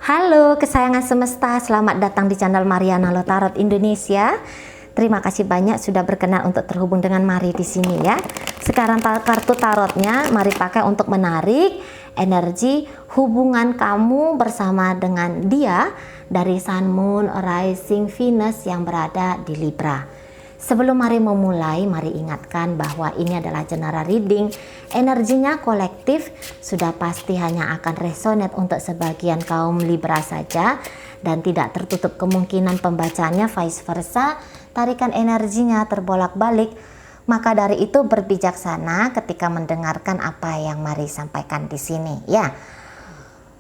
Halo kesayangan semesta, selamat datang di channel Mariana Lo Tarot Indonesia. Terima kasih banyak sudah berkenan untuk terhubung dengan Mari di sini ya. Sekarang kartu tarotnya Mari pakai untuk menarik energi hubungan kamu bersama dengan dia dari Sun, Moon, Rising, Venus yang berada di Libra. Sebelum Mari memulai, Mari ingatkan bahwa ini adalah general reading. Energinya kolektif, sudah pasti hanya akan resonate untuk sebagian kaum Libra saja dan tidak tertutup kemungkinan pembacanya vice versa. Tarikan energinya terbolak-balik. Maka dari itu berbijaksana ketika mendengarkan apa yang Mari sampaikan di sini ya.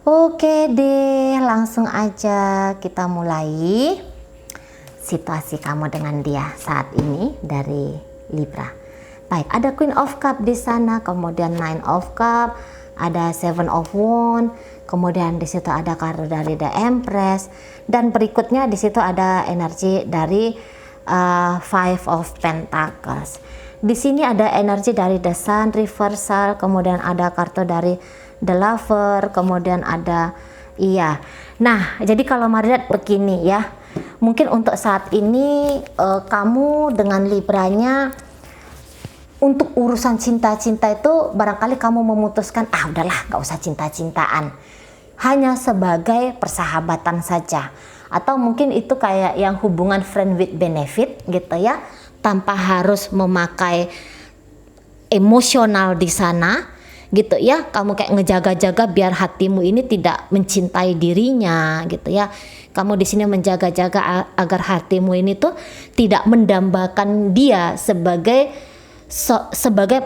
Oke deh, langsung aja kita mulai. Situasi kamu dengan dia saat ini dari Libra. Baik, ada Queen of Cup di sana, kemudian Nine of Cup, ada Seven of Wands, kemudian di situ ada kartu dari The Empress, dan berikutnya di situ ada energi dari Five of Pentacles. Di sini ada energi dari The Sun reversal, kemudian ada kartu dari The Lover, kemudian ada Nah, jadi kalau Mari lihat begini ya. Mungkin untuk saat ini kamu dengan Libranya untuk urusan cinta-cinta itu barangkali kamu memutuskan udahlah gak usah cinta-cintaan, hanya sebagai persahabatan saja, atau mungkin itu kayak yang hubungan friend with benefit gitu ya, tanpa harus memakai emosional di sana gitu ya. Kamu kayak ngejaga-jaga biar hatimu ini tidak mencintai dirinya gitu ya. Kamu di sini menjaga-jaga agar hatimu ini tuh tidak mendambakan dia sebagai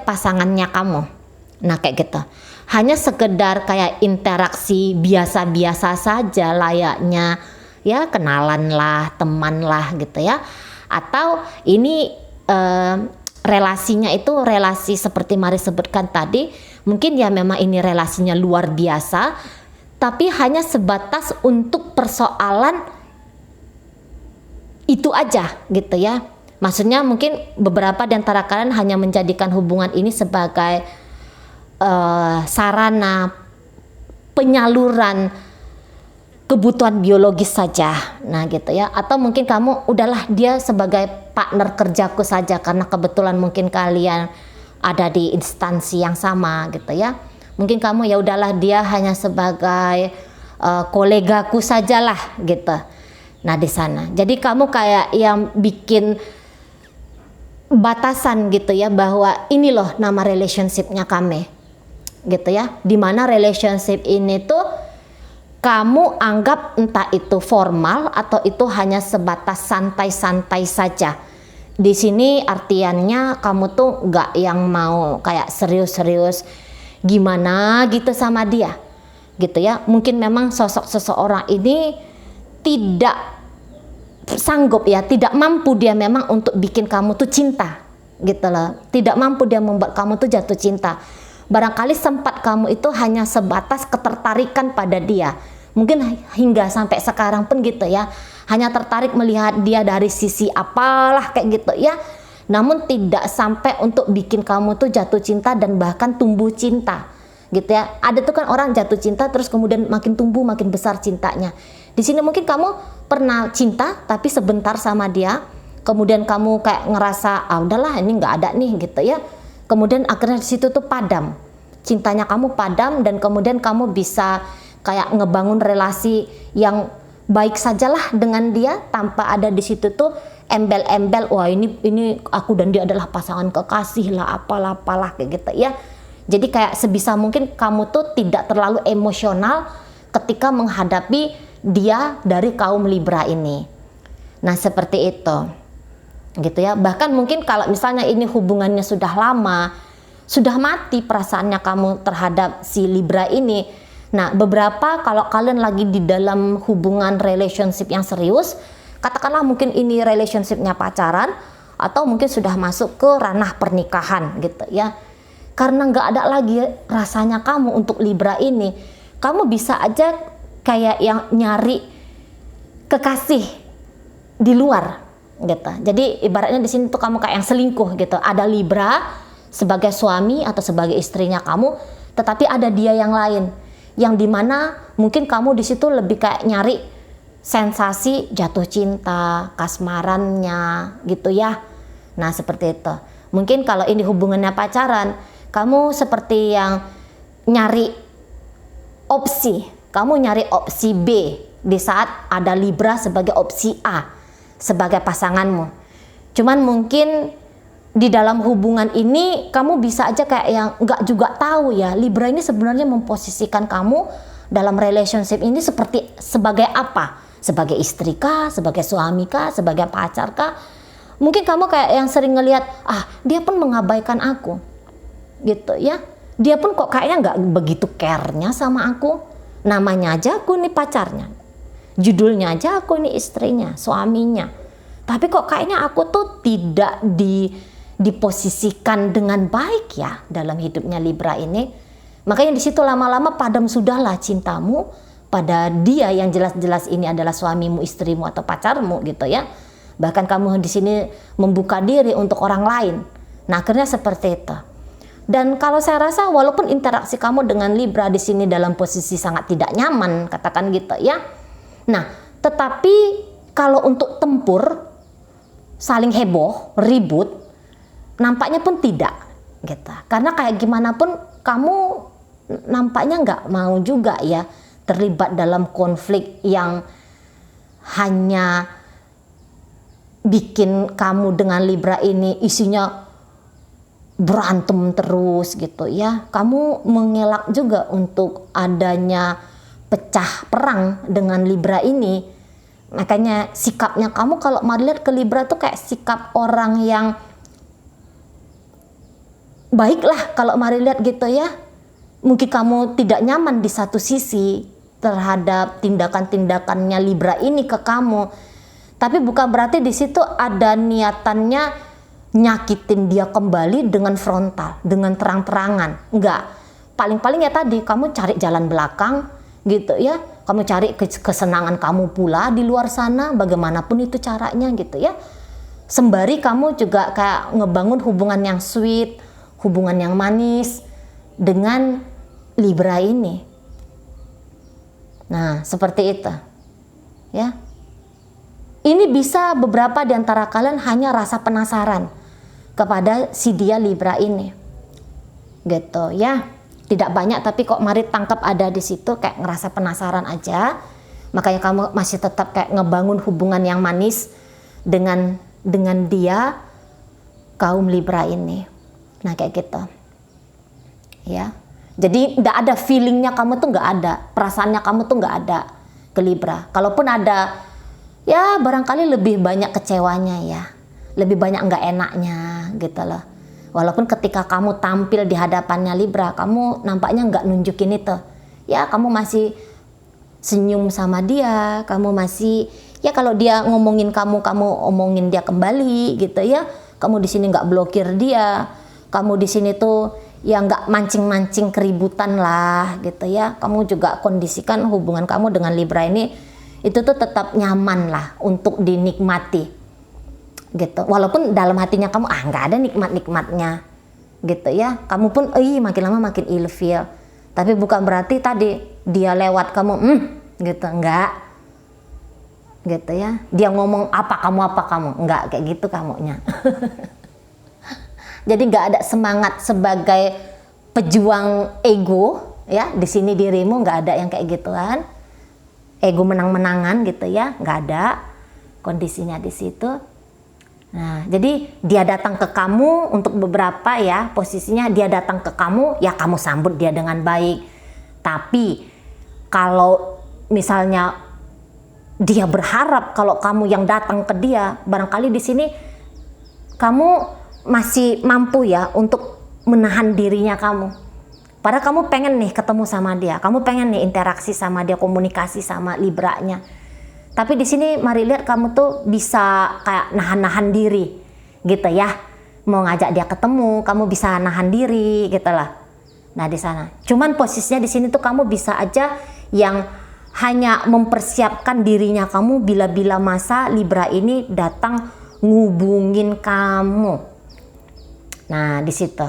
pasangannya kamu. Nah kayak gitu. Hanya sekedar kayak interaksi biasa-biasa saja layaknya ya, kenalan lah, teman lah gitu ya. Atau ini relasinya itu relasi seperti Mari sebutkan tadi, mungkin ya memang ini relasinya luar biasa, tapi hanya sebatas untuk persoalan itu aja gitu ya. Maksudnya mungkin beberapa di antara kalian hanya menjadikan hubungan ini sebagai sarana penyaluran kebutuhan biologis saja. Nah gitu ya. Atau mungkin kamu udahlah dia sebagai partner kerjaku saja karena kebetulan mungkin kalian ada di instansi yang sama gitu ya. Mungkin kamu ya udahlah dia hanya sebagai kolegaku sajalah gitu. Nah di sana. Jadi kamu kayak yang bikin batasan gitu ya, bahwa ini loh nama relationshipnya kami gitu ya. Dimana relationship ini tuh kamu anggap entah itu formal atau itu hanya sebatas santai-santai saja. Di sini artiannya kamu tuh nggak yang mau kayak serius-serius gimana gitu sama dia gitu ya. Mungkin memang sosok seseorang ini tidak sanggup ya, tidak mampu dia memang untuk bikin kamu tuh cinta gitu loh. Tidak mampu dia membuat kamu tuh jatuh cinta. Barangkali sempat kamu itu hanya sebatas ketertarikan pada dia. Mungkin hingga sampai sekarang pun gitu ya, hanya tertarik melihat dia dari sisi apalah kayak gitu ya. Namun tidak sampai untuk bikin kamu tuh jatuh cinta dan bahkan tumbuh cinta gitu ya. Ada tuh kan orang jatuh cinta terus kemudian makin tumbuh makin besar cintanya. Di sini mungkin kamu pernah cinta tapi sebentar sama dia, kemudian kamu kayak ngerasa udahlah ini nggak ada nih gitu ya. Kemudian akhirnya di situ tuh padam, cintanya kamu padam, dan kemudian kamu bisa kayak ngebangun relasi yang baik sajalah dengan dia tanpa ada di situ tuh embel-embel wah ini aku dan dia adalah pasangan kekasih lah apalah kayak gitu ya. Jadi kayak sebisa mungkin kamu tuh tidak terlalu emosional ketika menghadapi dia dari kaum Libra ini. Nah seperti itu gitu ya. Bahkan mungkin kalau misalnya ini hubungannya sudah lama, sudah mati perasaannya kamu terhadap si Libra ini. Nah beberapa kalau kalian lagi di dalam hubungan relationship yang serius, katakanlah mungkin ini relationshipnya pacaran atau mungkin sudah masuk ke ranah pernikahan gitu ya. Karena nggak ada lagi rasanya kamu untuk Libra ini, kamu bisa aja kayak yang nyari kekasih di luar gitu. Jadi ibaratnya di sini tuh kamu kayak yang selingkuh gitu. Ada Libra sebagai suami atau sebagai istrinya kamu, tetapi ada dia yang lain yang dimana mungkin kamu di situ lebih kayak nyari sensasi jatuh cinta, kasmarannya gitu ya. Nah seperti itu. Mungkin kalau ini hubungannya pacaran, kamu seperti yang nyari opsi, kamu nyari opsi B di saat ada Libra sebagai opsi A sebagai pasanganmu. Cuman mungkin di dalam hubungan ini kamu bisa aja kayak yang nggak juga tahu ya, Libra ini sebenarnya memposisikan kamu dalam relationship ini seperti sebagai apa? Sebagai istri kah, sebagai suami kah, sebagai pacar kah? Mungkin kamu kayak yang sering ngelihat, dia pun mengabaikan aku gitu ya, dia pun kok kayaknya nggak begitu care-nya sama aku, namanya aja aku ini pacarnya, judulnya aja aku ini istrinya, suaminya, tapi kok kayaknya aku tuh tidak diposisikan dengan baik ya dalam hidupnya Libra ini. Makanya di situ lama-lama padam sudahlah cintamu pada dia yang jelas-jelas ini adalah suamimu, istrimu atau pacarmu gitu ya. Bahkan kamu di sini membuka diri untuk orang lain. Nah, akhirnya seperti itu. Dan kalau saya rasa walaupun interaksi kamu dengan Libra di sini dalam posisi sangat tidak nyaman, katakan gitu ya. Nah, tetapi kalau untuk tempur, saling heboh, ribut, nampaknya pun tidak gitu. Karena kayak gimana pun kamu nampaknya nggak mau juga ya terlibat dalam konflik yang hanya bikin kamu dengan Libra ini isinya berantem terus gitu ya. Kamu mengelak juga untuk adanya pecah perang dengan Libra ini. Makanya sikapnya kamu kalau mau lihat ke Libra tuh kayak sikap orang yang baiklah kalau mari lihat gitu ya. Mungkin kamu tidak nyaman di satu sisi terhadap tindakan-tindakannya Libra ini ke kamu, tapi bukan berarti di situ ada niatannya nyakitin dia kembali dengan frontal, dengan terang-terangan. Enggak. Paling-paling ya tadi kamu cari jalan belakang gitu ya. Kamu cari kesenangan kamu pula di luar sana, bagaimanapun itu caranya gitu ya. Sembari kamu juga kayak ngebangun hubungan yang sweet, hubungan yang manis dengan Libra ini. Nah, seperti itu. Ya. Ini bisa beberapa di antara kalian hanya rasa penasaran kepada si dia Libra ini. Gitu ya. Tidak banyak tapi kok mari tangkap ada di situ kayak ngerasa penasaran aja. Makanya kamu masih tetap kayak ngebangun hubungan yang manis dengan dia kaum Libra ini. Nah, kayak gitu. Ya. Jadi nggak ada feelingnya kamu tuh nggak ada, perasaannya kamu tuh nggak ada ke Libra. Kalaupun ada, ya barangkali lebih banyak kecewanya ya, lebih banyak nggak enaknya gitu loh. Walaupun ketika kamu tampil di hadapannya Libra, kamu nampaknya nggak nunjukin itu. Ya kamu masih senyum sama dia, kamu masih ya kalau dia ngomongin kamu omongin dia kembali gitu ya. Kamu di sini nggak blokir dia, kamu di sini tuh ya nggak mancing-mancing keributan lah gitu ya. Kamu juga kondisikan hubungan kamu dengan Libra ini itu tuh tetap nyaman lah untuk dinikmati gitu. Walaupun dalam hatinya kamu nggak ada nikmat-nikmatnya gitu ya. Kamu pun makin lama makin ilfeel. Tapi bukan berarti tadi dia lewat kamu gitu, enggak gitu ya. Dia ngomong apa kamu enggak kayak gitu kamunya. Jadi nggak ada semangat sebagai pejuang ego ya, di sini dirimu nggak ada yang kayak gituan, ego menang-menangan gitu ya, nggak ada kondisinya di situ. Nah, jadi dia datang ke kamu untuk beberapa ya, posisinya dia datang ke kamu ya kamu sambut dia dengan baik. Tapi kalau misalnya dia berharap kalau kamu yang datang ke dia, barangkali di sini kamu masih mampu ya untuk menahan dirinya kamu. Padahal kamu pengen nih ketemu sama dia, kamu pengen nih interaksi sama dia, komunikasi sama Libranya. Tapi di sini mari lihat kamu tuh bisa kayak nahan-nahan diri gitu ya. Mau ngajak dia ketemu, kamu bisa nahan diri gitu lah. Nah, di sana. Cuman posisinya di sini tuh kamu bisa aja yang hanya mempersiapkan dirinya kamu bila-bila masa Libra ini datang ngubungin kamu. Nah, di situ.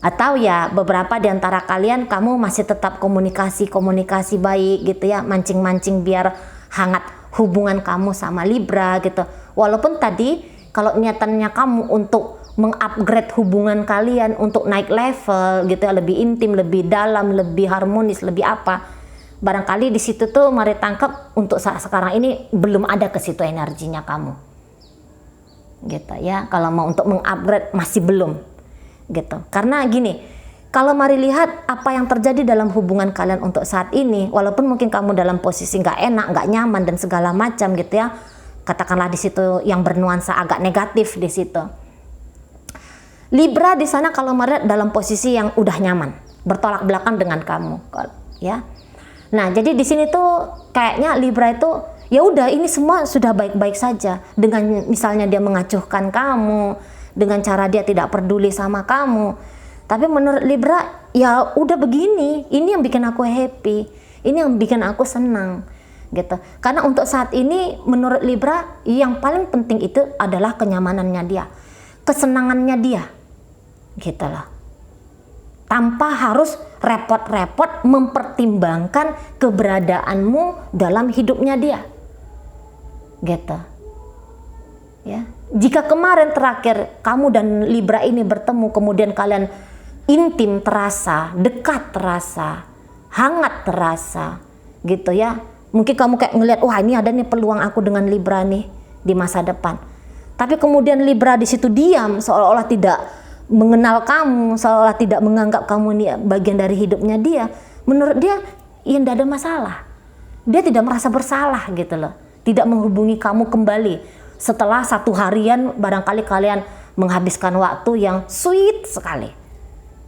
Atau ya beberapa di antara kalian kamu masih tetap komunikasi baik gitu ya, mancing-mancing biar hangat hubungan kamu sama Libra gitu. Walaupun tadi kalau niatannya kamu untuk mengupgrade hubungan kalian, untuk naik level gitu ya, lebih intim, lebih dalam, lebih harmonis, lebih apa, barangkali di situ tuh mari tangkap untuk saat sekarang ini belum ada ke situ energinya kamu gitu ya. Kalau mau untuk mengupgrade masih belum gitu. Karena gini, kalau mari lihat apa yang terjadi dalam hubungan kalian untuk saat ini, walaupun mungkin kamu dalam posisi nggak enak, nggak nyaman dan segala macam gitu ya, katakanlah di situ yang bernuansa agak negatif di situ. Libra di sana kalau mari dalam posisi yang udah nyaman, bertolak belakang dengan kamu, ya. Nah, jadi di sini tuh kayaknya Libra itu ya udah ini semua sudah baik-baik saja, dengan misalnya dia mengacuhkan kamu, dengan cara dia tidak peduli sama kamu. Tapi menurut Libra ya udah begini, ini yang bikin aku happy, ini yang bikin aku senang gitu. Karena untuk saat ini menurut Libra yang paling penting itu adalah kenyamanannya dia, kesenangannya dia gitu loh. Tanpa harus repot-repot mempertimbangkan keberadaanmu dalam hidupnya dia gitu ya. Jika kemarin terakhir kamu dan Libra ini bertemu, kemudian kalian intim terasa, dekat terasa, hangat terasa gitu ya, mungkin kamu kayak ngelihat, wah ini ada nih peluang aku dengan Libra nih di masa depan. Tapi kemudian Libra di situ diam, seolah-olah tidak mengenal kamu, seolah-olah tidak menganggap kamu nih bagian dari hidupnya dia. Menurut dia ya tidak ada masalah, dia tidak merasa bersalah gitu loh, tidak menghubungi kamu kembali setelah satu harian barangkali kalian menghabiskan waktu yang sweet sekali.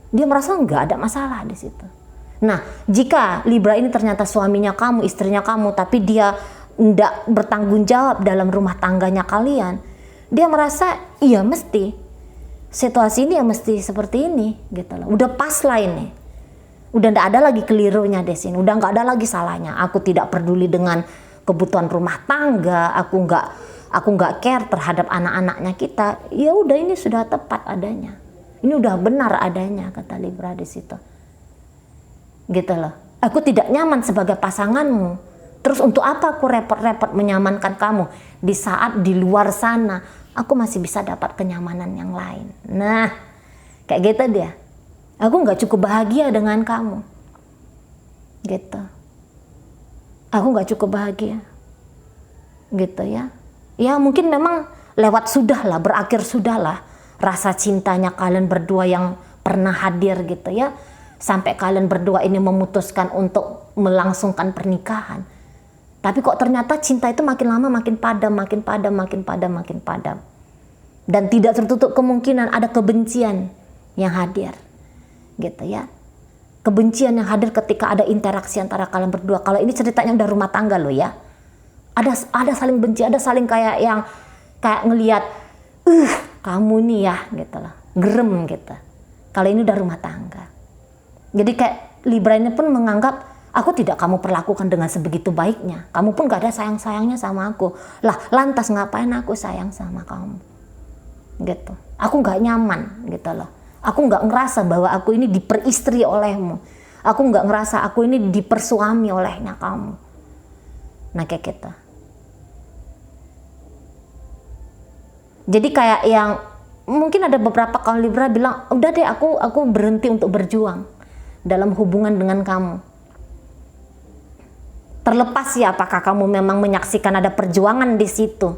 Dia merasa nggak ada masalah di situ. Nah, jika Libra ini ternyata suaminya kamu, istrinya kamu, tapi dia nggak bertanggung jawab dalam rumah tangganya kalian, dia merasa iya mesti situasi ini ya mesti seperti ini gitu loh. Udah pas lah ini, udah nggak ada lagi kelirunya di sini, udah nggak ada lagi salahnya. Aku tidak peduli dengan kebutuhan rumah tangga, aku nggak care terhadap anak-anaknya kita. Ya udah ini sudah tepat adanya, ini udah benar adanya, kata Libra di situ gitu loh. Aku tidak nyaman sebagai pasanganmu, terus untuk apa aku repot-repot menyamankan kamu di saat di luar sana aku masih bisa dapat kenyamanan yang lain. Nah kayak gitu dia, aku nggak cukup bahagia dengan kamu gitu, aku nggak cukup bahagia gitu ya. Ya mungkin memang lewat sudah lah, berakhir sudah lah rasa cintanya kalian berdua yang pernah hadir gitu ya, sampai kalian berdua ini memutuskan untuk melangsungkan pernikahan. Tapi kok ternyata cinta itu makin lama makin padam, makin padam, makin padam, makin padam. Dan tidak tertutup kemungkinan ada kebencian yang hadir gitu ya. Kebencian yang hadir ketika ada interaksi antara kalian berdua. Kalau ini ceritanya udah rumah tangga loh ya. Ada saling benci, ada saling kayak yang kayak ngelihat kamu nih ya gitu loh, gerem gitu. Kalau ini udah rumah tangga. Jadi kayak Libra ini pun menganggap aku tidak kamu perlakukan dengan sebegitu baiknya. Kamu pun gak ada sayang-sayangnya sama aku. Lah lantas ngapain aku sayang sama kamu gitu. Aku gak nyaman gitu loh. Aku gak ngerasa bahwa aku ini diperistri olehmu. Aku gak ngerasa aku ini dipersuami olehnya kamu. Nah kayak gitu. Jadi kayak yang mungkin ada beberapa kaum Libra bilang, udah deh aku berhenti untuk berjuang dalam hubungan dengan kamu. Terlepas ya apakah kamu memang menyaksikan ada perjuangan di situ.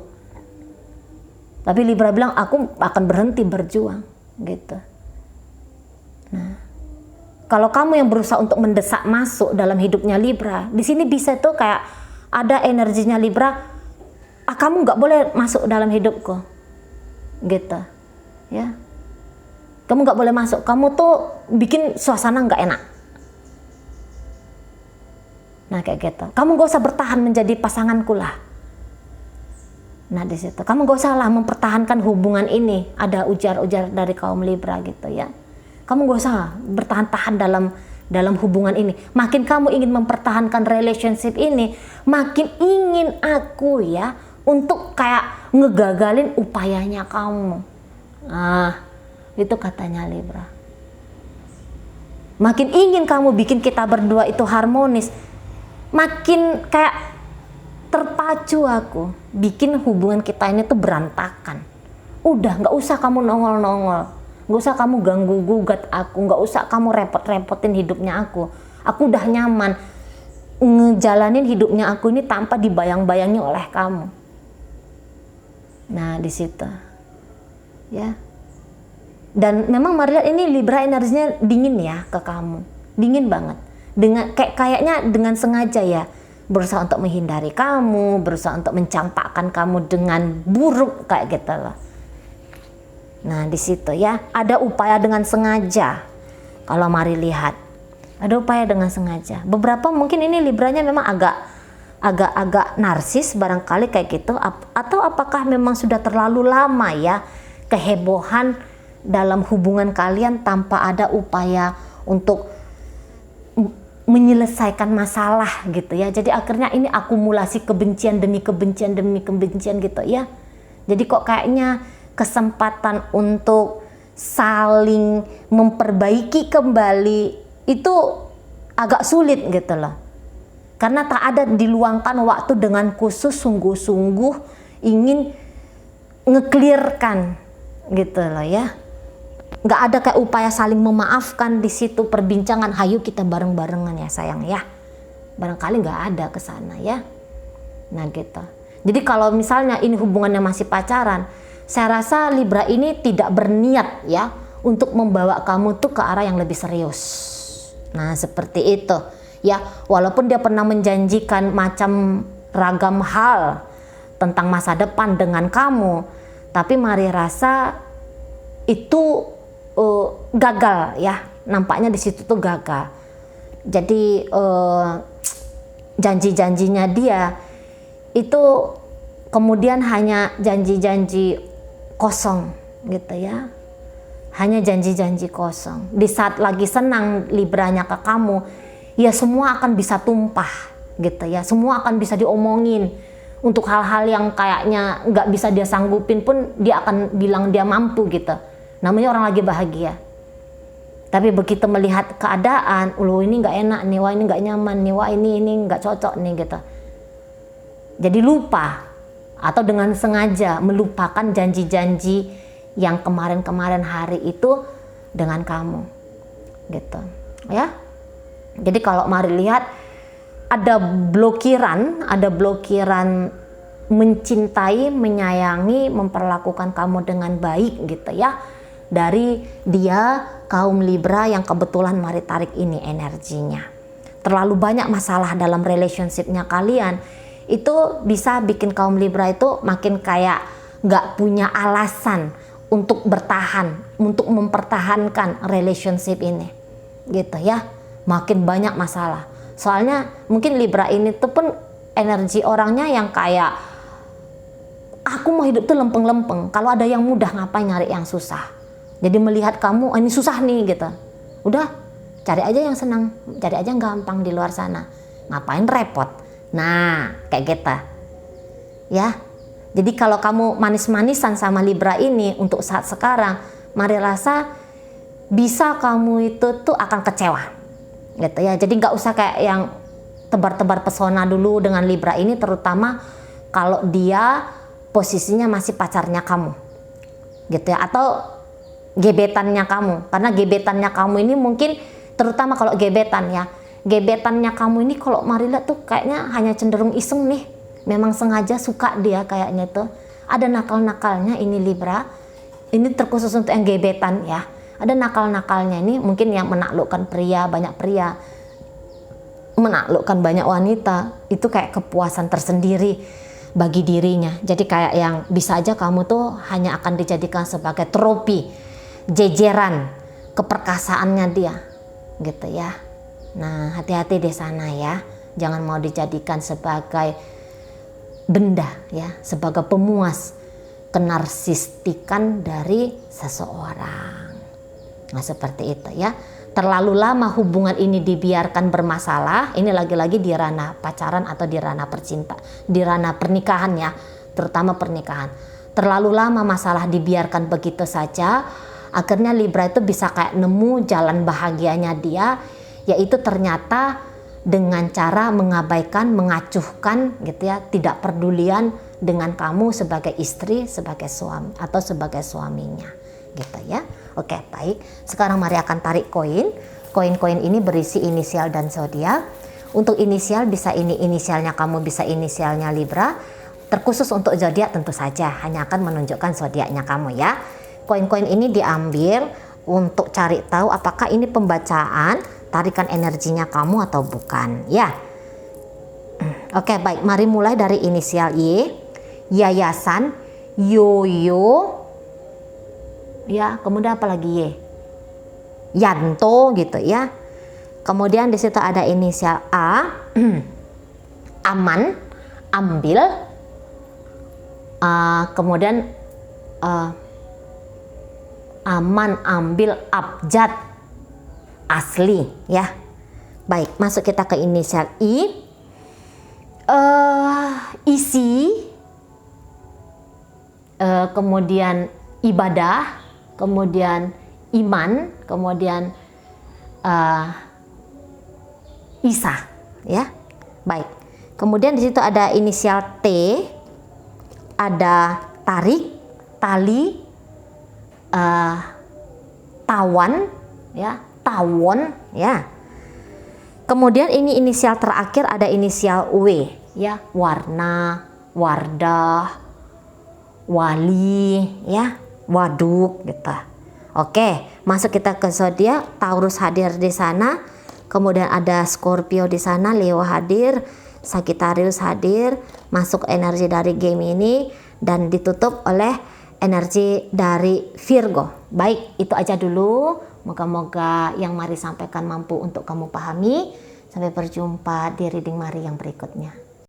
Tapi Libra bilang aku akan berhenti berjuang gitu. Nah, kalau kamu yang berusaha untuk mendesak masuk dalam hidupnya Libra, di sini bisa tuh kayak ada energinya Libra, kamu nggak boleh masuk dalam hidupku gitu ya, kamu nggak boleh masuk, kamu tuh bikin suasana nggak enak. Nah kayak gitu, kamu gak usah bertahan menjadi pasanganku lah. Nah di situ kamu gak usah lah mempertahankan hubungan ini, ada ujar-ujar dari kaum Libra gitu ya. Kamu gak usah bertahan-tahan dalam hubungan ini. Makin kamu ingin mempertahankan relationship ini, makin ingin aku ya untuk kayak ngegagalin upayanya kamu. Nah itu katanya Libra Makin ingin kamu bikin kita berdua itu harmonis, makin kayak terpacu aku bikin hubungan kita ini tuh berantakan. Udah, nggak usah kamu nongol-nongol, nggak usah kamu ganggu-gugat aku, nggak usah kamu repot-repotin hidupnya aku. Aku udah nyaman ngejalanin hidupnya aku ini tanpa dibayang-bayangi oleh kamu. Nah, di situ ya. Dan memang Maria ini Libra energinya dingin ya ke kamu, dingin banget. Dengan kayaknya dengan sengaja ya, berusaha untuk menghindari kamu, berusaha untuk mencampakkan kamu dengan buruk kayak gitu loh. Nah, di situ ya, ada upaya dengan sengaja. Kalau Mari lihat, ada upaya dengan sengaja. Beberapa mungkin ini Libranya memang agak narsis barangkali kayak gitu, atau apakah memang sudah terlalu lama ya kehebohan dalam hubungan kalian tanpa ada upaya untuk menyelesaikan masalah gitu ya. Jadi akhirnya ini akumulasi kebencian demi kebencian demi kebencian gitu ya. Jadi kok kayaknya kesempatan untuk saling memperbaiki kembali itu agak sulit gitu loh. Karena tak ada diluangkan waktu dengan khusus sungguh-sungguh ingin nge-clearkan gitu loh ya. Nggak ada kayak upaya saling memaafkan di situ, perbincangan, hayu kita bareng-barengan ya sayang ya. Barangkali nggak ada ke sana ya. Nah gitu. Jadi kalau misalnya ini hubungannya masih pacaran, saya rasa Libra ini tidak berniat ya untuk membawa kamu tuh ke arah yang lebih serius. Nah seperti itu ya. Walaupun dia pernah menjanjikan macam ragam hal tentang masa depan dengan kamu, tapi Mari rasa itu gagal ya, nampaknya di situ tuh gagal. Jadi janji-janjinya dia itu kemudian hanya janji-janji kosong gitu ya, hanya janji-janji kosong. Di saat lagi senang Libranya ke kamu, ya semua akan bisa tumpah gitu ya, semua akan bisa diomongin. Untuk hal-hal yang kayaknya nggak bisa dia sanggupin pun dia akan bilang dia mampu gitu. Namanya orang lagi bahagia. Tapi begitu melihat keadaan, loh ini nggak enak nih, wah ini nggak nyaman nih, wah ini nggak cocok nih gitu. Jadi lupa atau dengan sengaja melupakan janji-janji yang kemarin-kemarin hari itu dengan kamu, gitu. Ya. Jadi kalau Mari lihat ada blokiran mencintai, menyayangi, memperlakukan kamu dengan baik gitu ya. Dari dia kaum Libra yang kebetulan Mari tarik ini energinya. Terlalu banyak masalah dalam relationship-nya kalian, itu bisa bikin kaum Libra itu makin kayak gak punya alasan untuk bertahan, untuk mempertahankan relationship ini gitu ya. Makin banyak masalah. Soalnya mungkin Libra ini tuh pun energi orangnya yang kayak aku mau hidup tuh lempeng-lempeng. Kalau ada yang mudah ngapain nyari yang susah. Jadi melihat kamu, ini susah nih gitu. Udah, cari aja yang senang, cari aja yang gampang di luar sana. Ngapain repot? Nah, kayak gitu. Ya. Jadi kalau kamu manis-manisan sama Libra ini untuk saat sekarang, Mari rasa bisa kamu itu tuh akan kecewa. Gitu ya. Jadi nggak usah kayak yang tebar-tebar pesona dulu dengan Libra ini, terutama kalau dia posisinya masih pacarnya kamu. Gitu ya. Atau gebetannya kamu, karena gebetannya kamu ini mungkin terutama kalau gebetannya kamu ini kalau Mari lihat tuh kayaknya hanya cenderung iseng nih, memang sengaja suka dia kayaknya tuh, ada nakal-nakalnya ini Libra, ini terkhusus untuk yang gebetan ya, ada nakal-nakalnya ini mungkin yang menaklukkan pria, banyak pria, menaklukkan banyak wanita, itu kayak kepuasan tersendiri bagi dirinya. Jadi kayak yang bisa aja kamu tuh hanya akan dijadikan sebagai trofi, jejeran keperkasaannya dia gitu ya. Nah hati-hati di sana ya, jangan mau dijadikan sebagai benda ya, sebagai pemuas kenarsistikan dari seseorang. Nah seperti itu ya. Terlalu lama hubungan ini dibiarkan bermasalah, ini lagi-lagi di ranah pacaran atau di ranah di ranah pernikahan ya, terutama pernikahan. Terlalu lama masalah dibiarkan begitu saja, Akhirnya Libra itu bisa kayak nemu jalan bahagianya dia, yaitu ternyata dengan cara mengabaikan, mengacuhkan gitu ya, tidak pedulian dengan kamu sebagai istri, sebagai suami atau sebagai suaminya gitu ya. Oke, baik. Sekarang mari akan tarik koin. Koin-koin ini berisi inisial dan zodiak. Untuk inisial bisa ini inisialnya kamu, bisa inisialnya Libra. Terkhusus untuk zodiak tentu saja hanya akan menunjukkan zodiaknya kamu ya. Koin-koin ini diambil untuk cari tahu apakah ini pembacaan tarikan energinya kamu atau bukan ya. Oke, baik, mari mulai dari inisial Y. Yayasan, Yoyo ya, kemudian apa lagi Y? Yanto gitu ya. Kemudian di situ ada inisial A. Aman, ambil. Kemudian aman, ambil, abjad, asli ya. Baik, masuk kita ke inisial I. Isi, kemudian ibadah, kemudian iman, kemudian Isa ya. Baik, kemudian di situ ada inisial T, ada tarik, tali, tawan ya, tawon ya. Kemudian ini inisial terakhir ada inisial W ya, warna, wardah, wali ya, waduk gitu. Oke, masuk kita ke zodiak. Taurus hadir di sana. Kemudian ada Scorpio di sana, Leo hadir, Sagittarius hadir. Masuk energi dari game ini dan ditutup oleh energi dari Virgo. Baik, itu aja dulu. Moga-moga yang Mari sampaikan mampu untuk kamu pahami. Sampai berjumpa di reading Mari yang berikutnya.